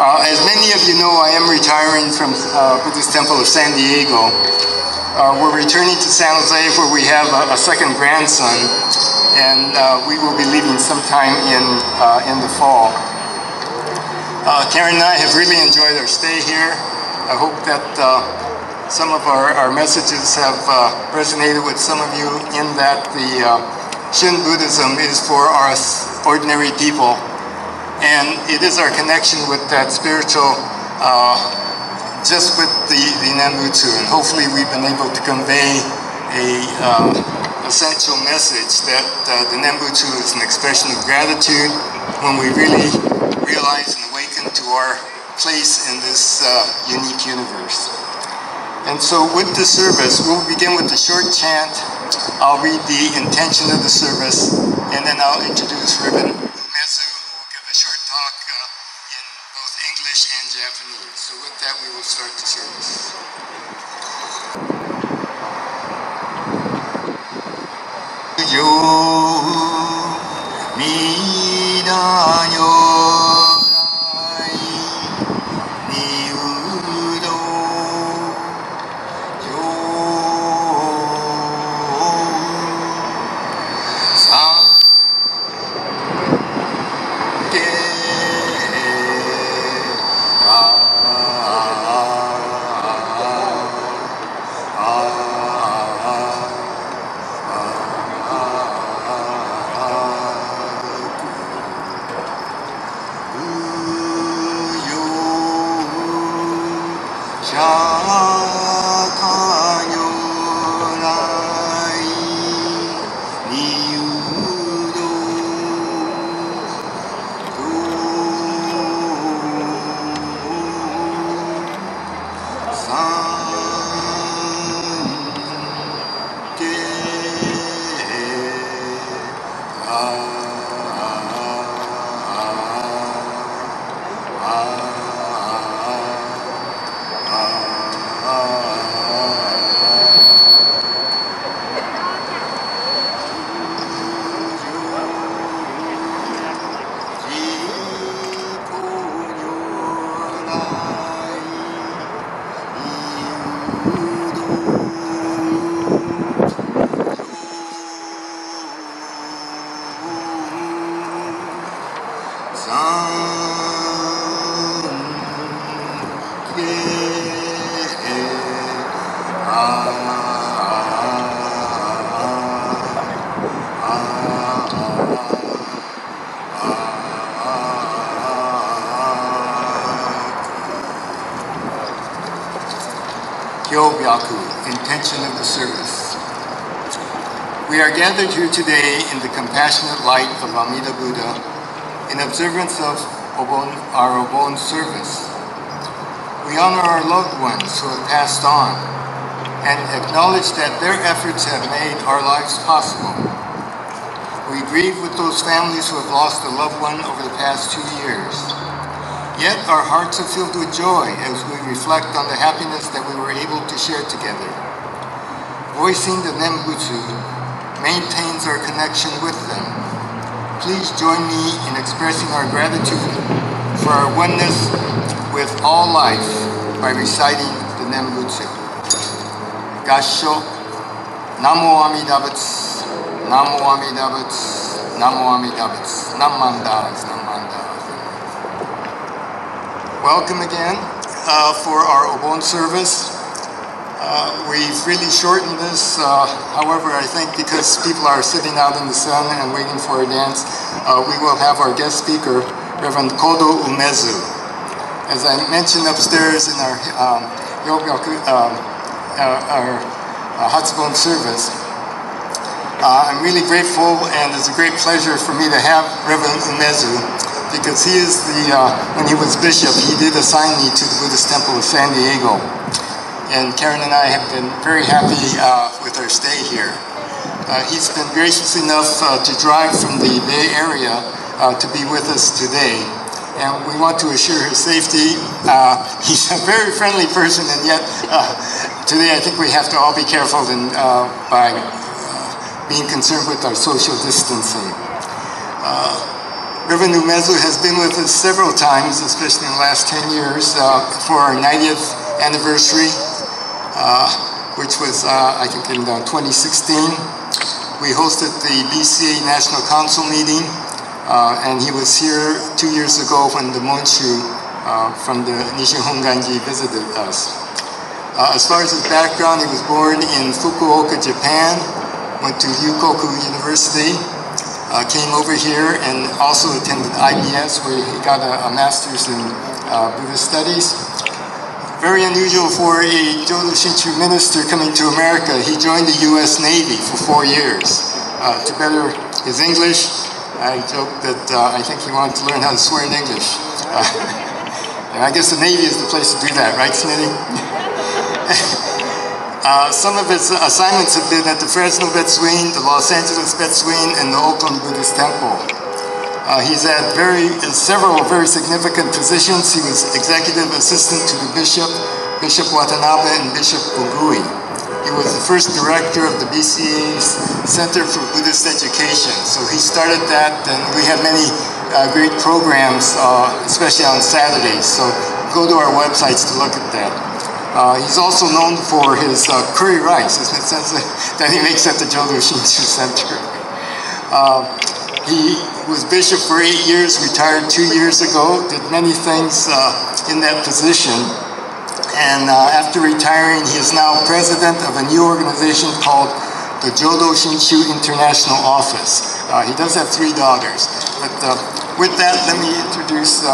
As many of you know, I am retiring from Buddhist Temple of San Diego. We're returning to San Jose where we have a second grandson, and we will be leaving sometime in the fall. Karen and I have really enjoyed our stay here. I hope that some of our messages have resonated with some of you in that the Shin Buddhism is for us ordinary people. And it is our connection with that spiritual, just with the Nembutsu. And hopefully we've been able to convey a essential message that the Nembutsu is an expression of gratitude when we really realize and awaken to our place in this unique universe. And so with the service, we'll begin with a short chant. I'll read the intention of the service, and then I'll introduce Reverend Umezu, who will give a short talk in both English and Japanese. So with that, we will start the service. Yo, mida yo. Intention of the service. We are gathered here today in the compassionate light of Amida Buddha in observance of our Obon Service. We honor our loved ones who have passed on and acknowledge that their efforts have made our lives possible. We grieve with those families who have lost a loved one over the past 2 years. Yet our hearts are filled with joy as we reflect on the happiness that we were able to share together. Voicing the Nembutsu maintains our connection with them. Please join me in expressing our gratitude for our oneness with all life by reciting the Nembutsu. Gassho, Namo Amida Butsu, Namo Amida Butsu, Namo Amida Butsu, Namanda. Welcome again for our Obon service. We've really shortened this, however, I think because people are sitting out in the sun and waiting for a dance, we will have our guest speaker, Reverend Kodo Umezu. As I mentioned upstairs in our Hatsubon service, I'm really grateful, and it's a great pleasure for me to have Reverend Umezu, because he is when he was bishop, he did assign me to the Buddhist Temple of San Diego. And Karen and I have been very happy with our stay here. He's been gracious enough to drive from the Bay Area to be with us today. And we want to assure his safety. He's a very friendly person, and yet today I think we have to all be careful by being concerned with our social distancing. Reverend Umezu has been with us several times, especially in the last 10 years, for our 90th anniversary, which was, I think, in 2016. We hosted the BCA National Council meeting, and he was here 2 years ago when the Monshu from the Nishin Honganji visited us. As far as his background, he was born in Fukuoka, Japan, went to Ryukoku University, came over here and also attended IBS, where he got a master's in Buddhist studies. Very unusual for a Jodo Shinshu minister coming to America. He joined the US Navy for 4 years. To better his English, I joked that I think he wanted to learn how to swear in English. And I guess the Navy is the place to do that, right, Smitty? Some of his assignments have been at the Fresno Betsuin, the Los Angeles Betsuin, and the Oakland Buddhist Temple. He's had several very significant positions. He was executive assistant to the bishop, Bishop Watanabe, and Bishop Ogui. He was the first director of the BCA's Center for Buddhist Education. So he started that, and we have many great programs, especially on Saturdays. So go to our websites to look at that. He's also known for his curry rice, that he makes at the Jodo Shinshu Center. He was bishop for 8 years, retired 2 years ago, did many things in that position. And after retiring, he is now president of a new organization called the Jodo Shinshu International Office. He does have 3 daughters. But with that, let me introduce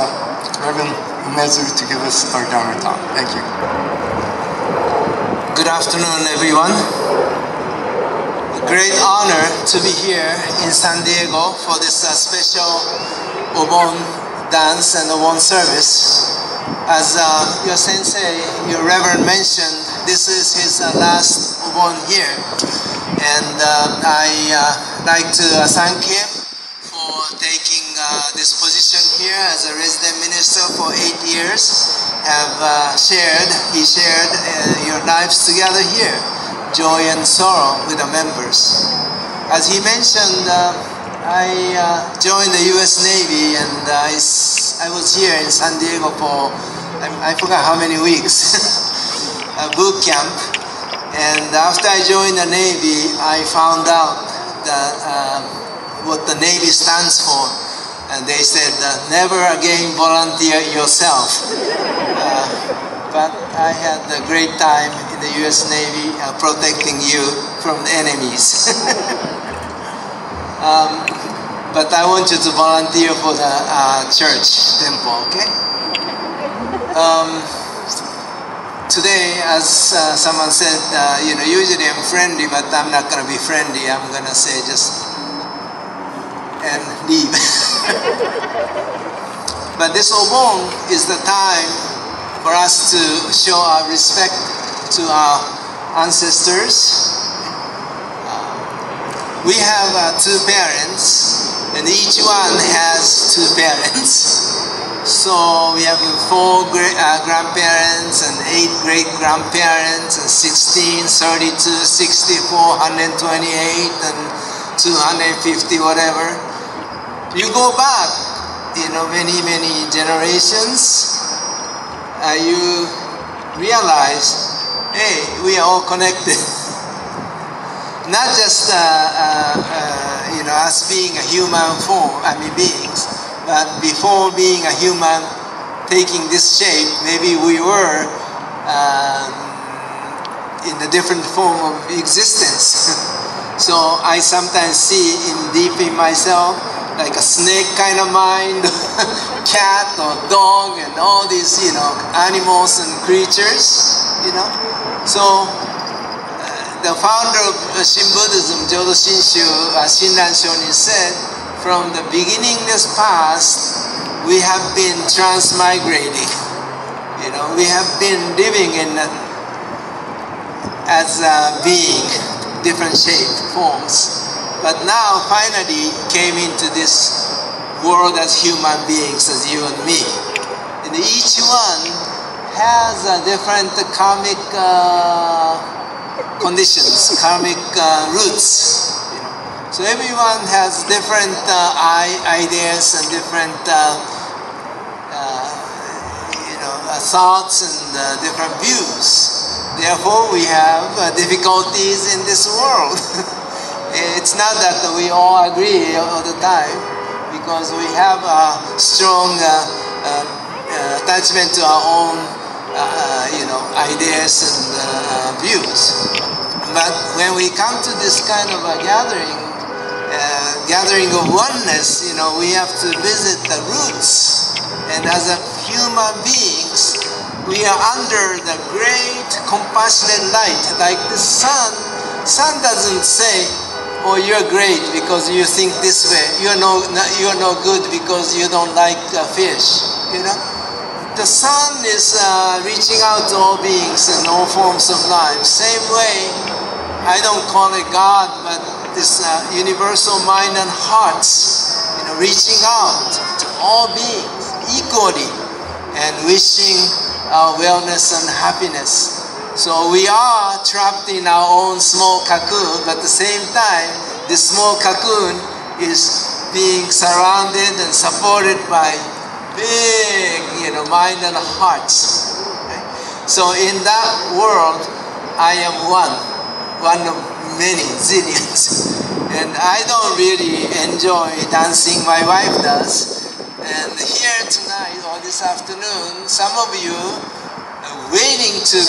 Reverend Umezu to give us our Dharma talk. Thank you. Good afternoon, everyone. A great honor to be here in San Diego for this special Obon dance and Obon service. As your sensei, your reverend mentioned, this is his last Obon here. And I like to thank him for taking this position here as a resident minister for 8 years. He shared your lives together here, joy and sorrow with the members. As he mentioned, I joined the US Navy, and I was here in San Diego for, I forgot how many weeks, a boot camp. And after I joined the Navy, I found out that what the Navy stands for. And they said, never again volunteer yourself. But I had a great time in the US Navy protecting you from the enemies. But I want you to volunteer for the church temple, okay? Today, as someone said, usually I'm friendly, but I'm not going to be friendly. I'm going to say just and leave. But this Obon is the time for us to show our respect to our ancestors. We have 2 parents, and each one has 2 parents. So we have 4 grandparents and 8 great-grandparents and 16, 32, 64, 128, and 250, whatever. You go back, many generations, you realize, hey, we are all connected. Not just, us being a human form, beings, but before being a human, taking this shape, maybe we were in a different form of existence. So I sometimes see deep in myself, like a snake kind of mind, cat or dog, and all these, animals and creatures, So the founder of Shin Buddhism, Jodo Shinshu, Shinran Shonin said, from the beginningless past, we have been transmigrating. We have been living as a being, different shape, forms. But now, finally, came into this world as human beings, as you and me. And each one has a different karmic conditions, karmic roots. So everyone has different ideas and different thoughts and different views. Therefore, we have difficulties in this world. It's not that we all agree all the time, because we have a strong attachment to our own, ideas and views. But when we come to this kind of a gathering of oneness, we have to visit the roots. And as a human beings, we are under the great compassionate light, like the sun. Sun doesn't say, "Oh, you're great because you think this way. You're no good because you don't like fish." The sun is reaching out to all beings and all forms of life. Same way, I don't call it God, but this universal mind and hearts, reaching out to all beings equally and wishing our wellness and happiness. So we are trapped in our own small cocoon, but at the same time, this small cocoon is being surrounded and supported by big, mind and hearts. Okay? So in that world, I am one of many zillions. And I don't really enjoy dancing, my wife does. And here tonight or this afternoon, some of you are waiting to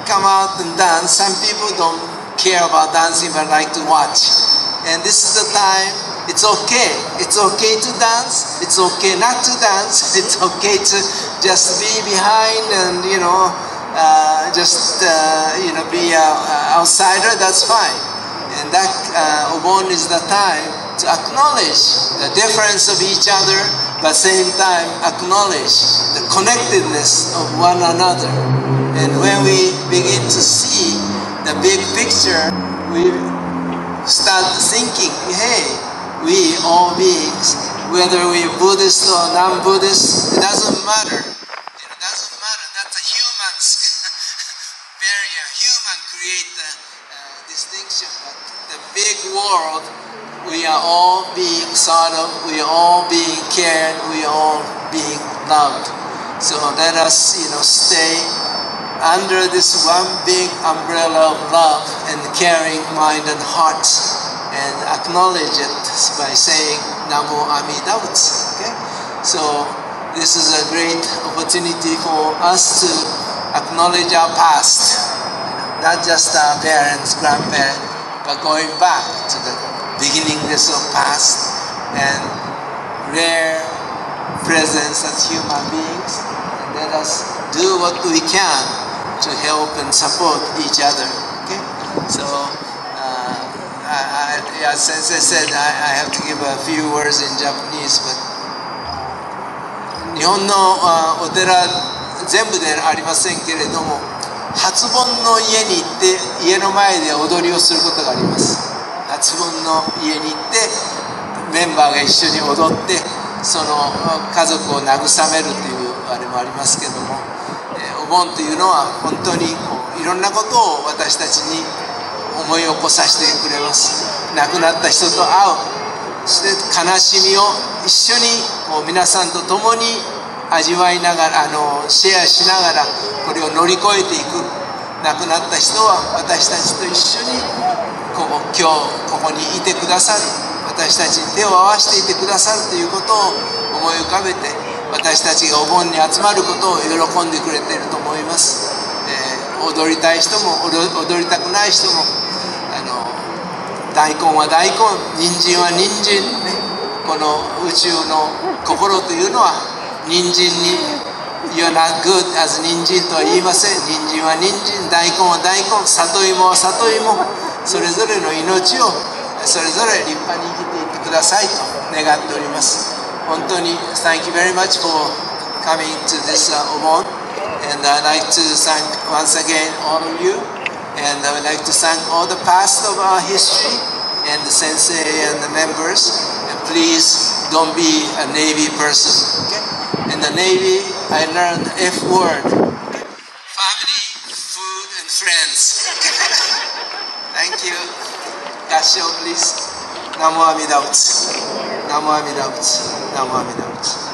come out and dance. Some people don't care about dancing but like to watch. And this is the time, it's okay. It's okay to dance. It's okay not to dance. It's okay to just be behind and, be an outsider, that's fine. And that Obon is the time to acknowledge the difference of each other, but at the same time acknowledge the connectedness of one another. And when we begin to see the big picture, we start thinking, hey, we all beings, whether we're Buddhist or non-Buddhist, it doesn't matter. It doesn't matter. That's a human's barrier. Human create the distinction, but the big world, we are all being thought of, we are all being cared, we are all being loved. So let us, stay under this one big umbrella of love and caring mind and heart, and acknowledge it by saying Namo Amida Butsu. Okay? So this is a great opportunity for us to acknowledge our past, not just our parents, grandparents, but going back to the beginningness of past and rare presence as human beings, and let us do what we can to help and support each other. Okay? So, as I said, I have to give a few words in Japanese, but 日本のお寺全部でありませんけれども、初盆の家に行って家の前で踊りをすることがあります。初盆の家に行ってメンバーが一緒に踊ってその家族を慰めるというあれもありますけども、お盆というのは本当にいろんなことを私たちに思い起こさせてくれます。亡くなった人と会う、そして悲しみを一緒に皆さんと共に味わいながらシェアしながらこれを乗り越えていく。亡くなった人は私たちと一緒に今日ここにいてくださる、私たちに手を合わせていてくださるということを思い浮かべて、私たちがお盆に集まることを喜んでくれていると思います。踊りたい人も踊りたくない人も、大根は大根、人参は人参、ね、この宇宙の心というのは人参に You're not good as 人参とは言いません。人参は人参、大根は大根、里芋は里芋、それぞれの命をそれぞれ立派に生きていってくださいと願っております。本当に Thank you very much for coming to this Obon, and I'd like to thank once again all of you, and I would like to thank all the past of our history and the sensei and the members, and please don't be a Navy person. Okay? In the Navy, I learned F word. Family, food, and friends. Thank you. Gasho, please. Namo Amida Butsu. Namo Amida Butsu. Namo Amida Butsu.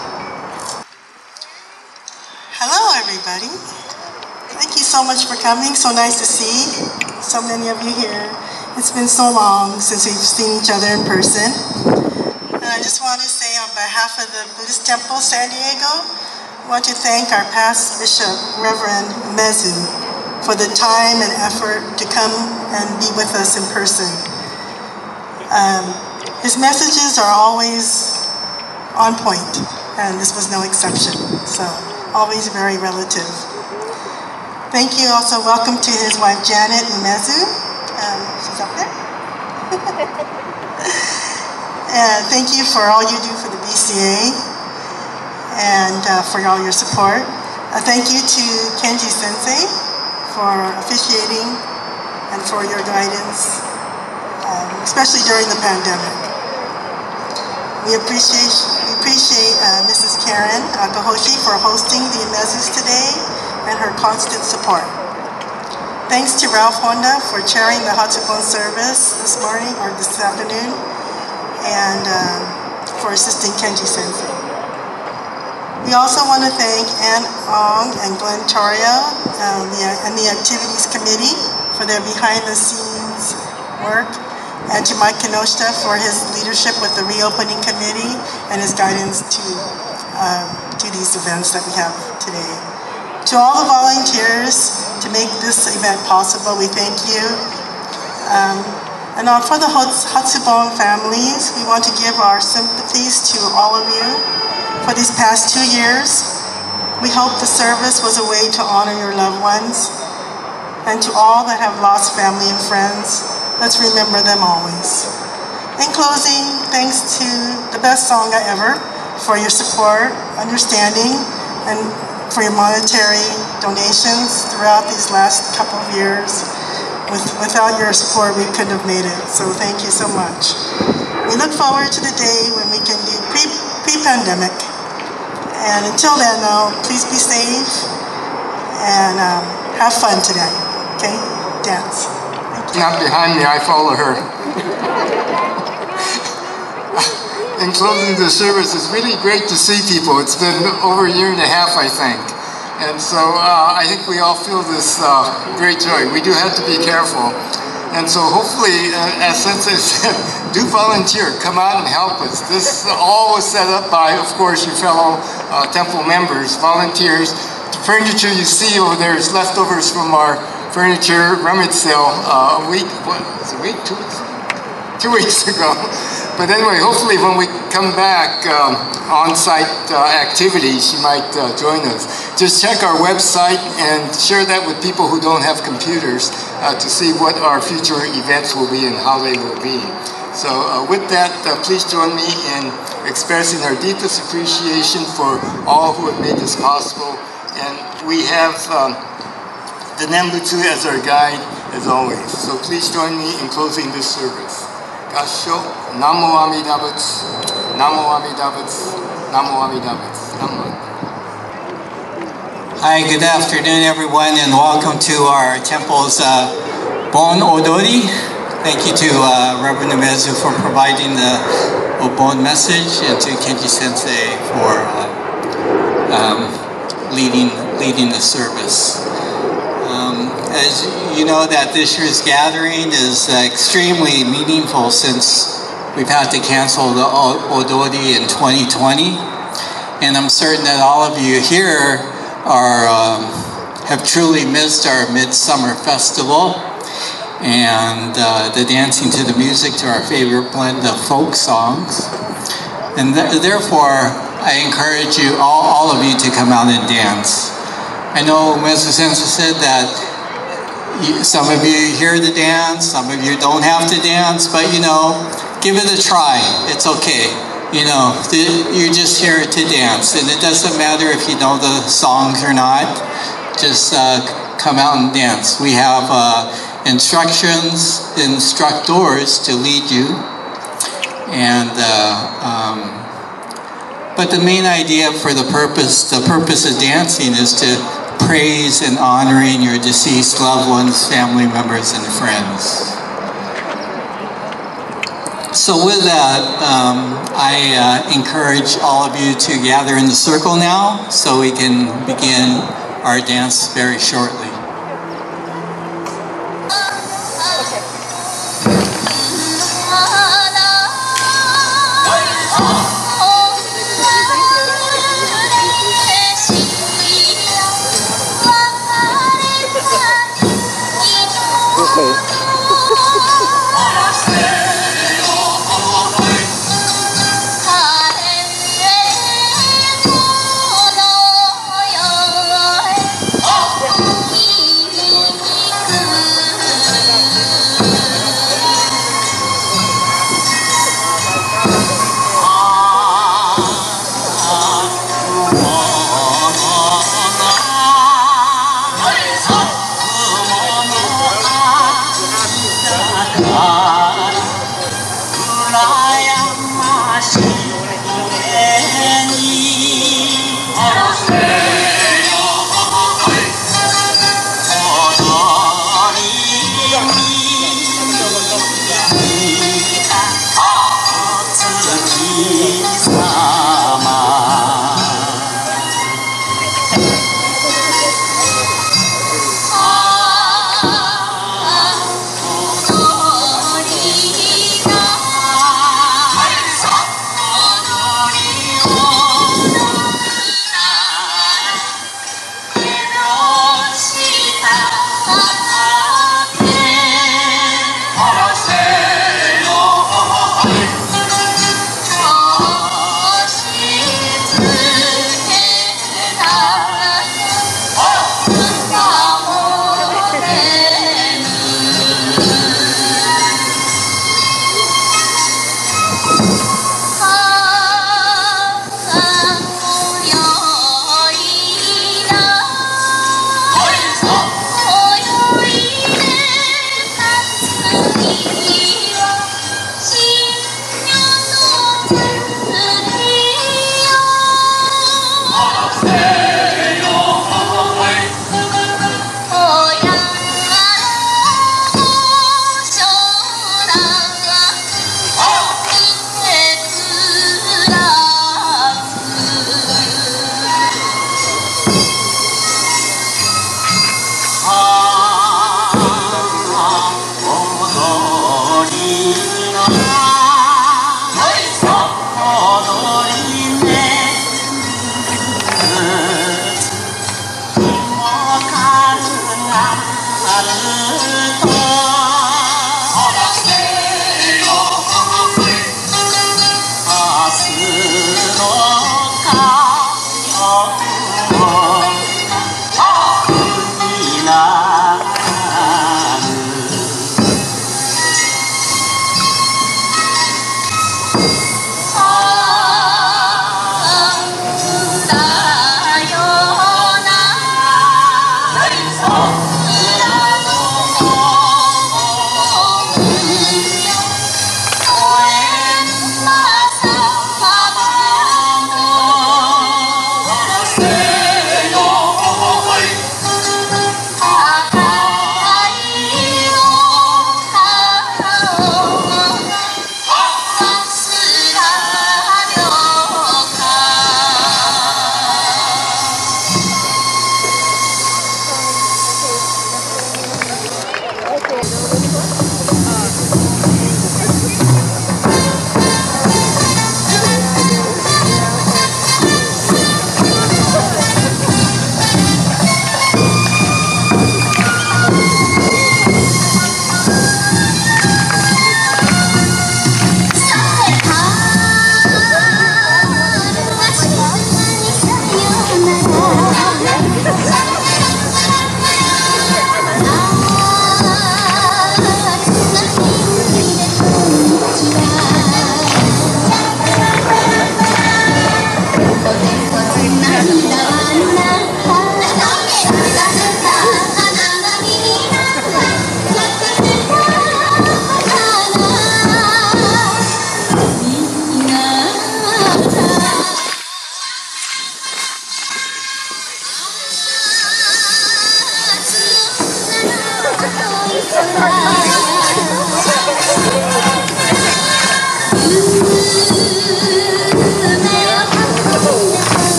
Hello, everybody. Thank you so much for coming. So nice to see so many of you here. It's been so long since we've seen each other in person. And I just want to say on behalf of the Buddhist Temple San Diego, I want to thank our past bishop, Reverend Umezu, for the time and effort to come and be with us in person. His messages are always on point, and this was no exception. So always very relative. Thank you also. Welcome to his wife, Janet Umezu. She's up there. And thank you for all you do for the BCA and for all your support. Thank you to Kenji Sensei for officiating and for your guidance, especially during the pandemic. We appreciate Mrs. Karen Akahoshi for hosting the Umezus today and her constant support. Thanks to Ralph Honda for chairing the Hatsubon service this morning or this afternoon, and for assisting Kenji Sensei. We also want to thank Ann Ong and Glenn Torio and the Activities Committee for their behind-the-scenes work, and to Mike Kinoshita for his leadership with the reopening committee and his guidance to these events that we have today. To all the volunteers to make this event possible, we thank you. And for the Hatsubon families, we want to give our sympathies to all of you for these past 2 years. We hope the service was a way to honor your loved ones. And to all that have lost family and friends, let's remember them always. In closing, thanks to the best Sangha ever for your support, understanding, and for your monetary donations throughout these last couple of years. Without your support, we couldn't have made it. So thank you so much. We look forward to the day when we can do pre-pandemic. And until then, though, please be safe and have fun today. Okay? Dance. Not behind me, I follow her. In closing the service, it's really great to see people. It's been over a year and a half, I think. And so I think we all feel this great joy. We do have to be careful. And so hopefully, as Sensei said, do volunteer, come out and help us. This all was set up by, of course, your fellow temple members, volunteers. The furniture you see over there is leftovers from our furniture rummage sale a week, what, was it a week, 2 weeks? 2 weeks ago. But anyway, hopefully when we come back on-site activities, you might join us. Just check our website and share that with people who don't have computers to see what our future events will be and how they will be. So with that, please join me in expressing our deepest appreciation for all who have made this possible. And we have the Nembutsu as our guide, as always. So please join me in closing this service. Gasho, Namo Amida Butsu, Namo Amida Butsu, Namo Amida Butsu, Namo. Hi, good afternoon, everyone, and welcome to our temple's Bon Odori. Thank you to Reverend Umezu for providing the Obon message, and to Kenji Sensei for leading the service. As you know, that this year's gathering is extremely meaningful since we've had to cancel the Odori in 2020. And I'm certain that all of you here have truly missed our Midsummer Festival and the dancing to the music to our favorite blend of folk songs. And therefore, I encourage you, all of you, to come out and dance. I know Umezu Sensei said that some of you here to dance, some of you don't have to dance, but you know, give it a try. It's okay. You know, you're just here to dance, and it doesn't matter if you know the songs or not. Just come out and dance. We have instructors to lead you, and but the main idea for the purpose of dancing is to praise and honoring your deceased loved ones, family members, and friends. So with that, I encourage all of you to gather in the circle now so we can begin our dance very shortly.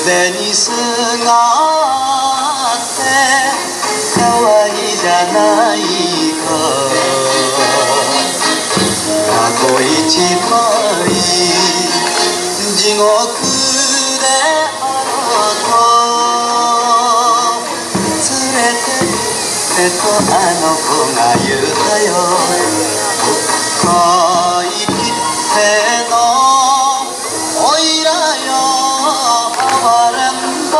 腕にすがって可愛いじゃないち恋地獄であろうと連れてあの子が言うたよ深い切手のおいらよ哀れんぼ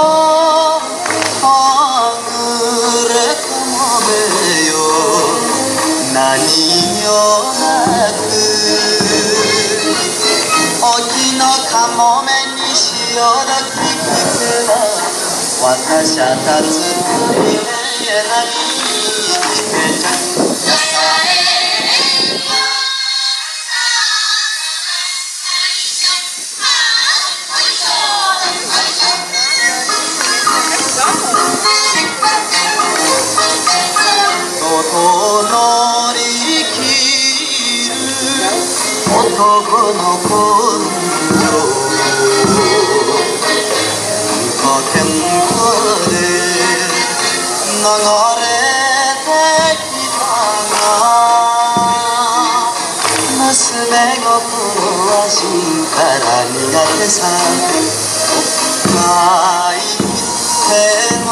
はぐれかもめよ何よなく沖のかもめに潮時来ては私は立つ鳥で波男の子の天下で流れてきたが娘心は心から苦手さ深い手の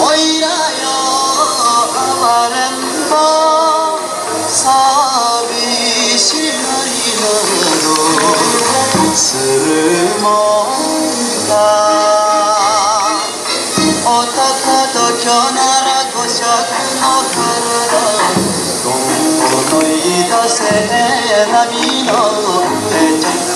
おいらよ哀れんぼ寂しがりなどするもんだ男と今日なら五尺の体どんこのいたせ波の上ちゃん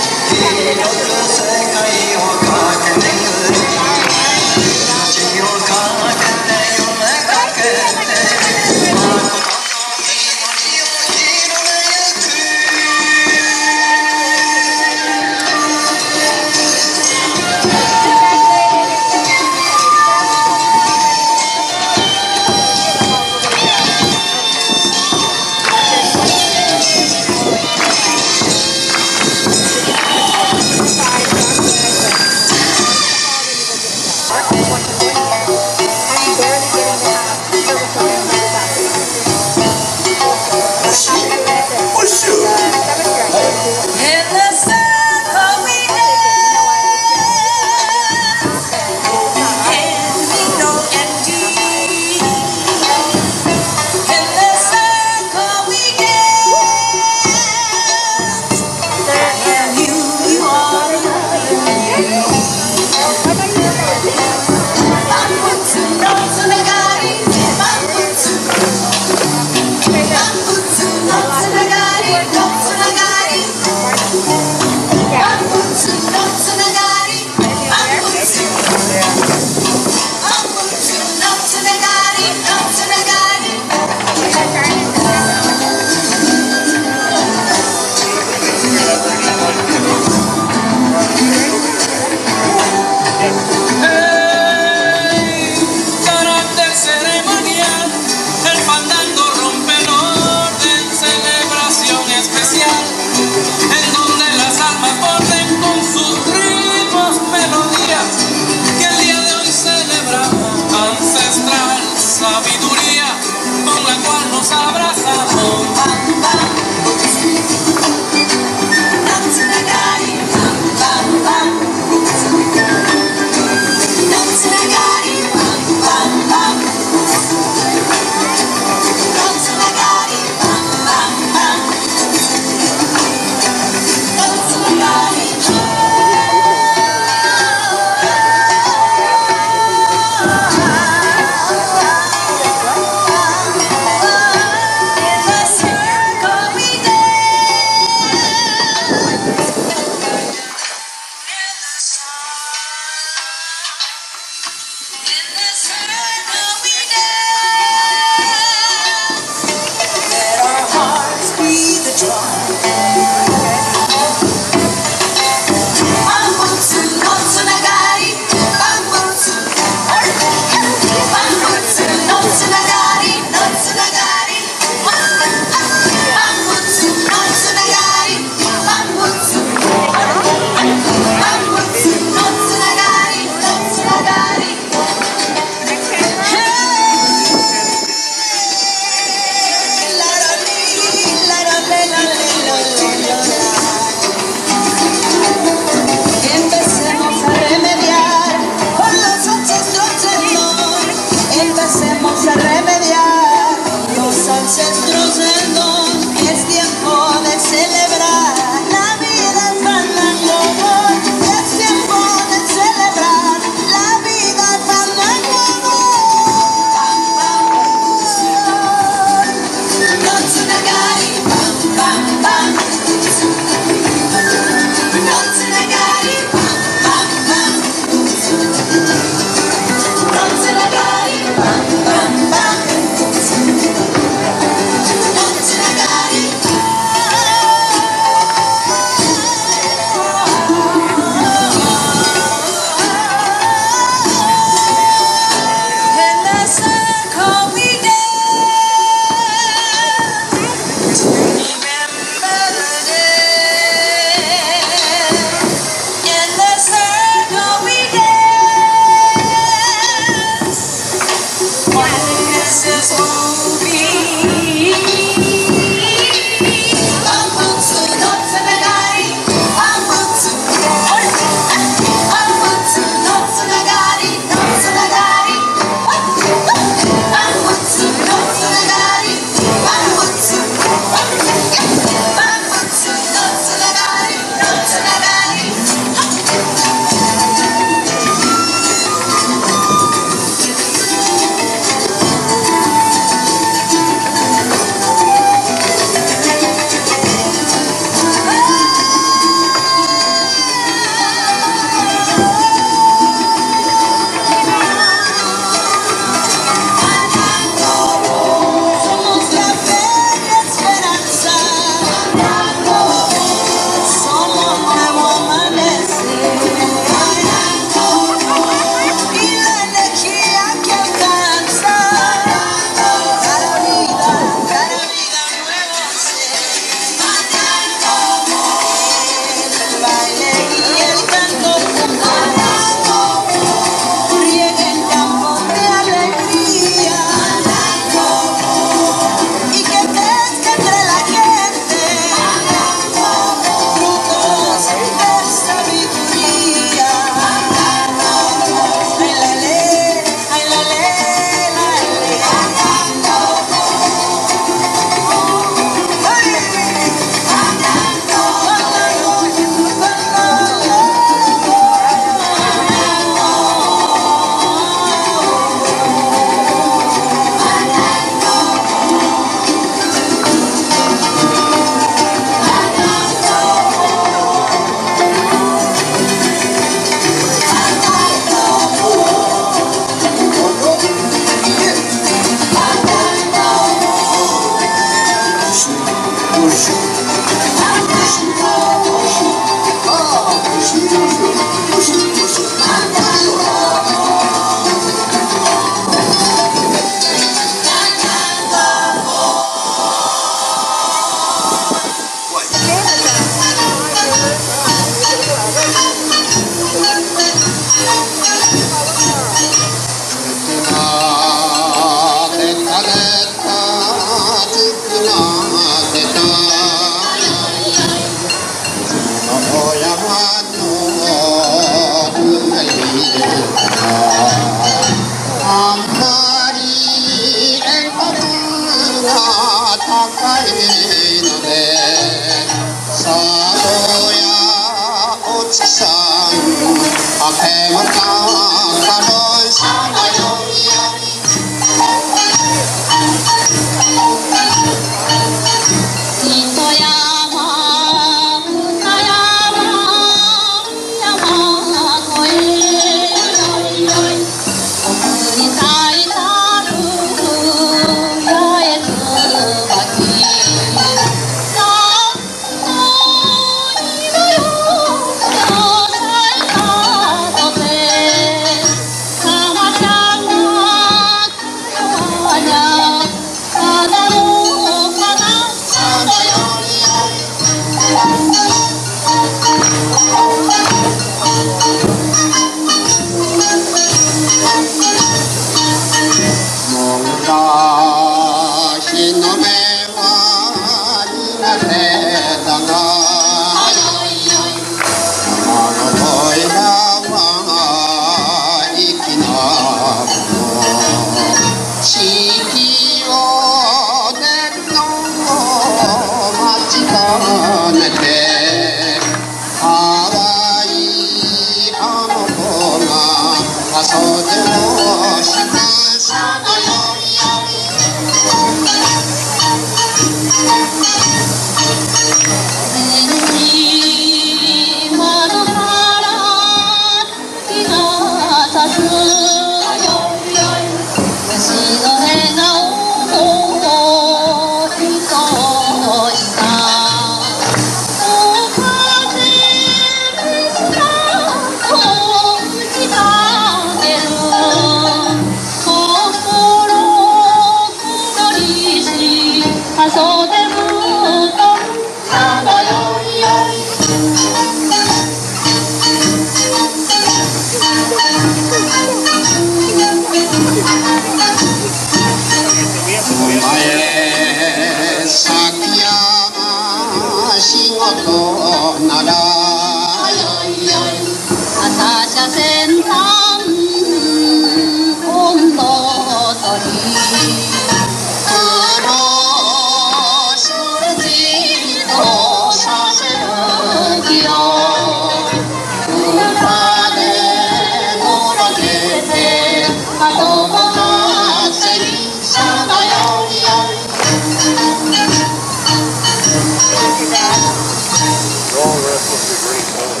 All rest of the green color.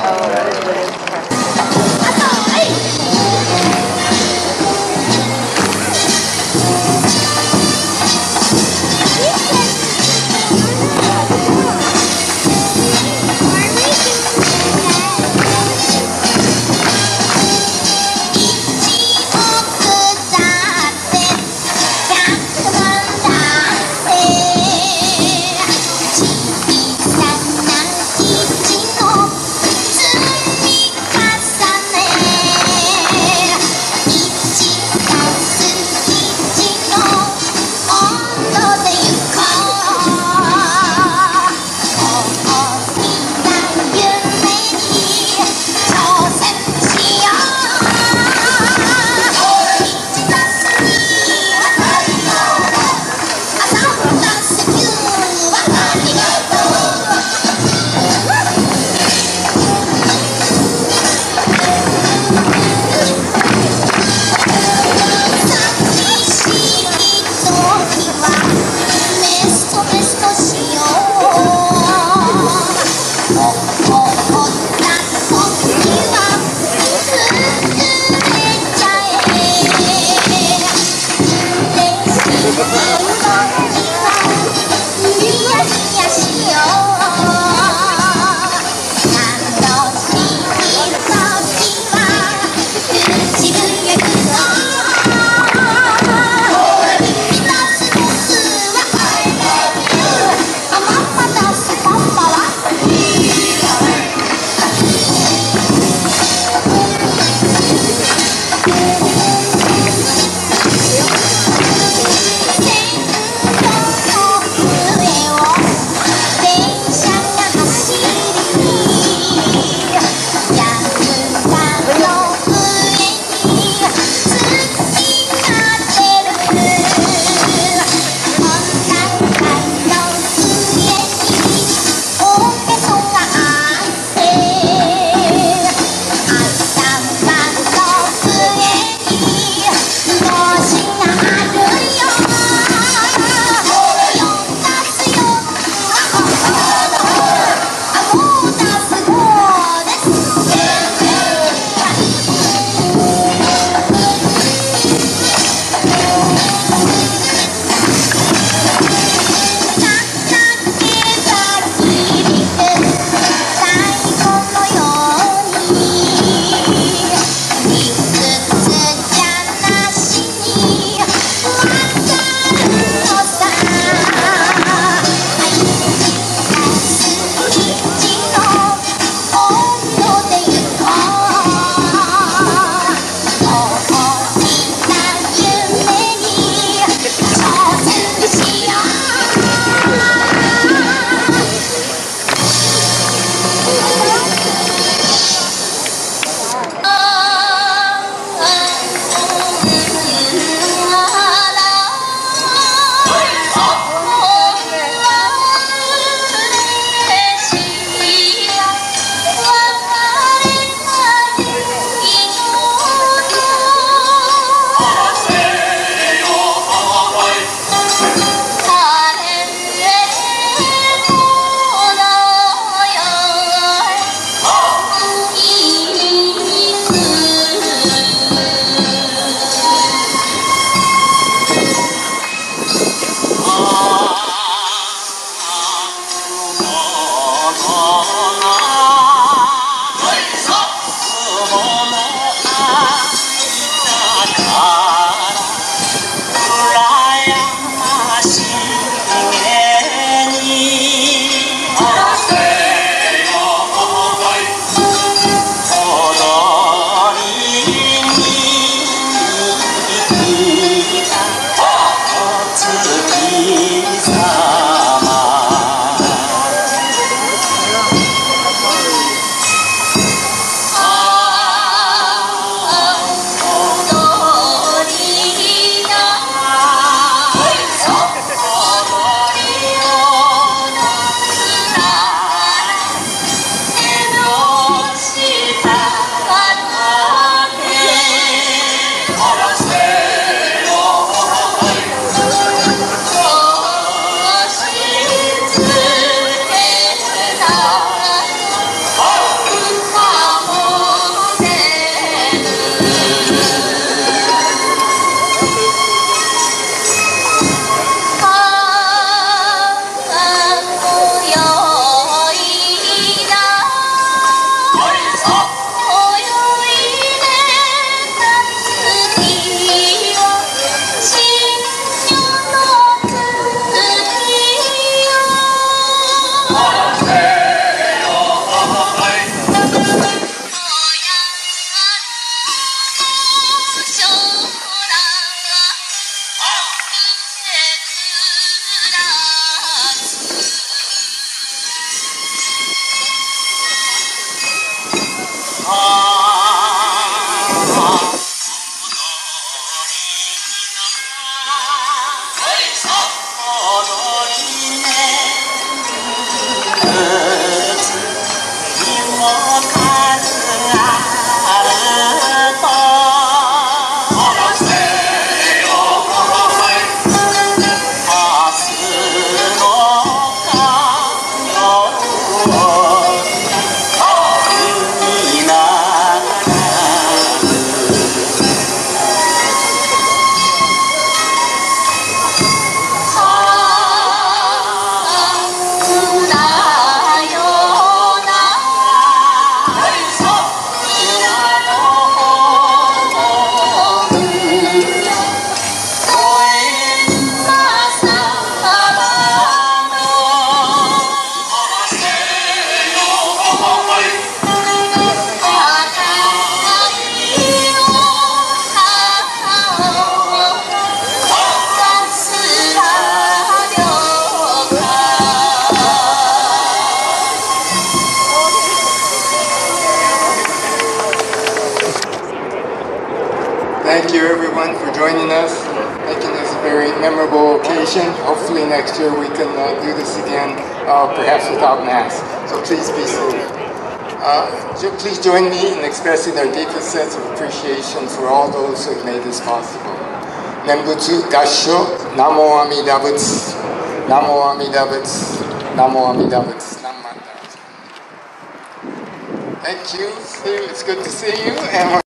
Oh, that is really Thank you everyone for joining us, making this a very memorable occasion. Hopefully next year we can do this again, perhaps without masks. So please be safe. Please join me in expressing our deepest sense of appreciation for all those who have made this possible. Nembutsu Gassho, Namo Amida Butsu, Namo Amida Butsu, Namo Amida Butsu. Thank you. It's good to see you. And